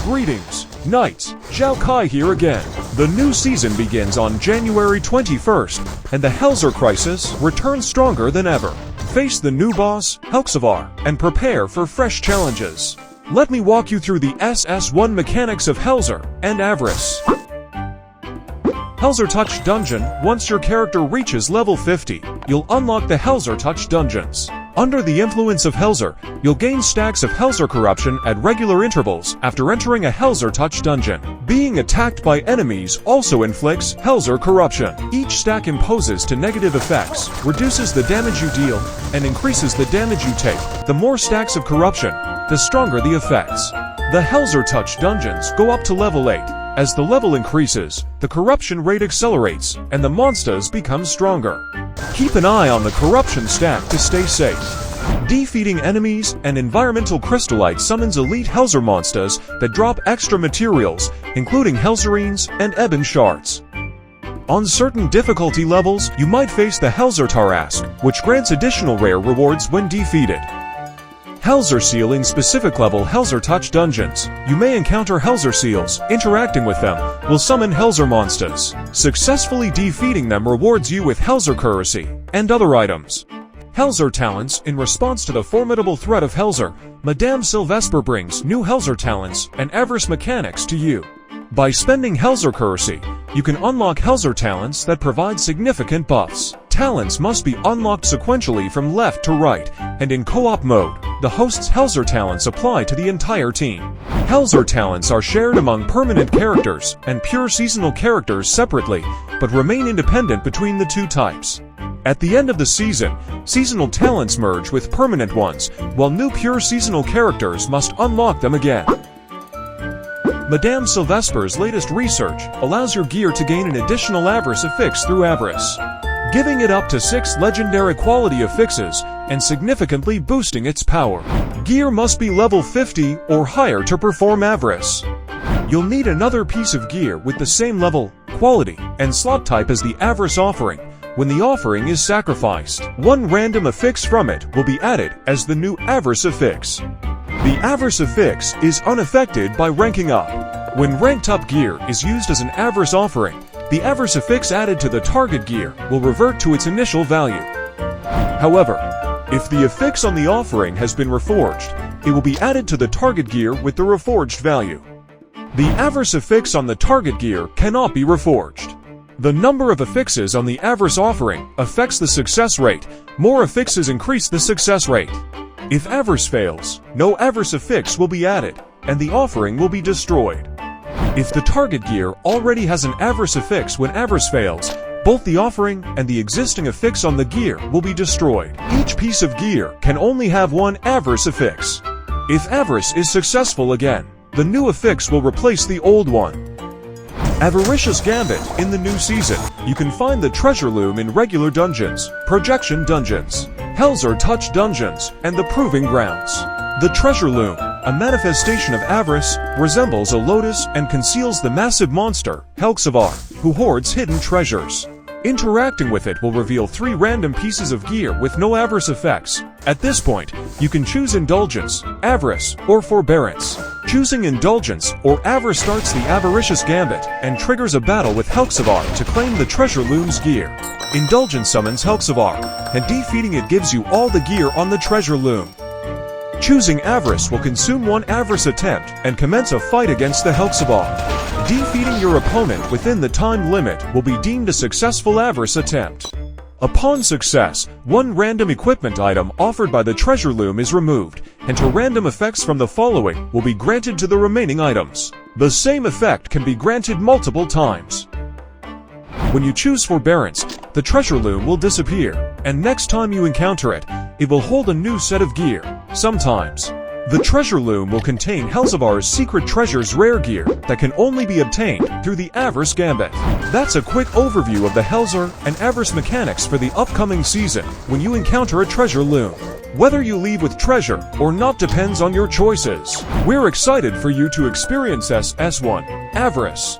Greetings, Knights, Zhao Kai here again. The new season begins on January 21st, and the Helxar crisis returns stronger than ever. Face the new boss, Helxar, and prepare for fresh challenges. Let me walk you through the SS1 mechanics of Helxar and Avarice. Helxar Touch Dungeon. Once your character reaches level 50, you'll unlock the Helxar Touch Dungeons. Under the influence of Helxar, you'll gain stacks of Helxar corruption at regular intervals after entering a Helxar Touch Dungeon. Being attacked by enemies also inflicts Helxar corruption. Each stack imposes to negative effects, reduces the damage you deal, and increases the damage you take. The more stacks of corruption, the stronger the effects. The Helxar Touch Dungeons go up to level 8. As the level increases, the corruption rate accelerates, and the monsters become stronger. Keep an eye on the corruption stack to stay safe. Defeating enemies and environmental crystallite summons elite Helxar monsters that drop extra materials, including Helxarines and Ebon shards. On certain difficulty levels, you might face the Helxar Tarrasque, which grants additional rare rewards when defeated. Helxar Seal. In specific level Helxar Touch Dungeons, you may encounter Helxar Seals. Interacting with them will summon Helxar monsters. Successfully defeating them rewards you with Helxar currency and other items. Helxar Talents. In response to the formidable threat of Helxar, Madame Sylvester brings new Helxar Talents and Avarice mechanics to you. By spending Helxar currency, you can unlock Helxar Talents that provide significant buffs. Talents must be unlocked sequentially from left to right, and in co-op mode, the host's Helxar Talents apply to the entire team. Helxar Talents are shared among permanent characters and pure seasonal characters separately, but remain independent between the two types. At the end of the season, seasonal talents merge with permanent ones, while new pure seasonal characters must unlock them again. Madame Sylvester's latest research allows your gear to gain an additional Avarice affix through Avarice, giving it up to 6 legendary quality affixes and significantly boosting its power. Gear must be level 50 or higher to perform Avarice. You'll need another piece of gear with the same level, quality, and slot type as the Avarice offering. When the offering is sacrificed, one random affix from it will be added as the new Avarice affix. The Avarice affix is unaffected by ranking up. When ranked up gear is used as an Avarice offering, the Avarice affix added to the target gear will revert to its initial value. However, if the affix on the offering has been reforged, it will be added to the target gear with the reforged value. The Avarice affix on the target gear cannot be reforged. The number of affixes on the Avarice offering affects the success rate. More affixes increase the success rate. If Avarice fails, no Avarice affix will be added, and the offering will be destroyed. If the target gear already has an Avarice affix when Avarice fails, both the offering and the existing affix on the gear will be destroyed. Each piece of gear can only have one Avarice affix. If Avarice is successful again, the new affix will replace the old one. Avaricious Gambit. In the new season, you can find the Treasureloom in regular dungeons, projection dungeons, Helxar Touch Dungeons, and the Proving Grounds. The Treasureloom, a manifestation of Avarice, resembles a lotus and conceals the massive monster, Helxar, who hoards hidden treasures. Interacting with it will reveal 3 random pieces of gear with no Avarice effects. At this point, you can choose Indulgence, Avarice, or Forbearance. Choosing Indulgence or Avarice starts the Avaricious Gambit and triggers a battle with Helxar to claim the Treasureloom's gear. Indulgence summons Helxar, and defeating it gives you all the gear on the Treasureloom. Choosing Avarice will consume 1 Avarice attempt and commence a fight against the Helxar. Defeating your opponent within the time limit will be deemed a successful Avarice attempt. Upon success, 1 random equipment item offered by the Treasureloom is removed, and 2 random effects from the following will be granted to the remaining items. The same effect can be granted multiple times. When you choose Forbearance, the Treasureloom will disappear, and next time you encounter it, it will hold a new set of gear. Sometimes, the Treasureloom will contain Helxar's secret treasures rare gear that can only be obtained through the Avarice Gambit. That's a quick overview of the Helxar and Avarice mechanics for the upcoming season when you encounter a Treasureloom. Whether you leave with treasure or not depends on your choices. We're excited for you to experience SS1 Avarice.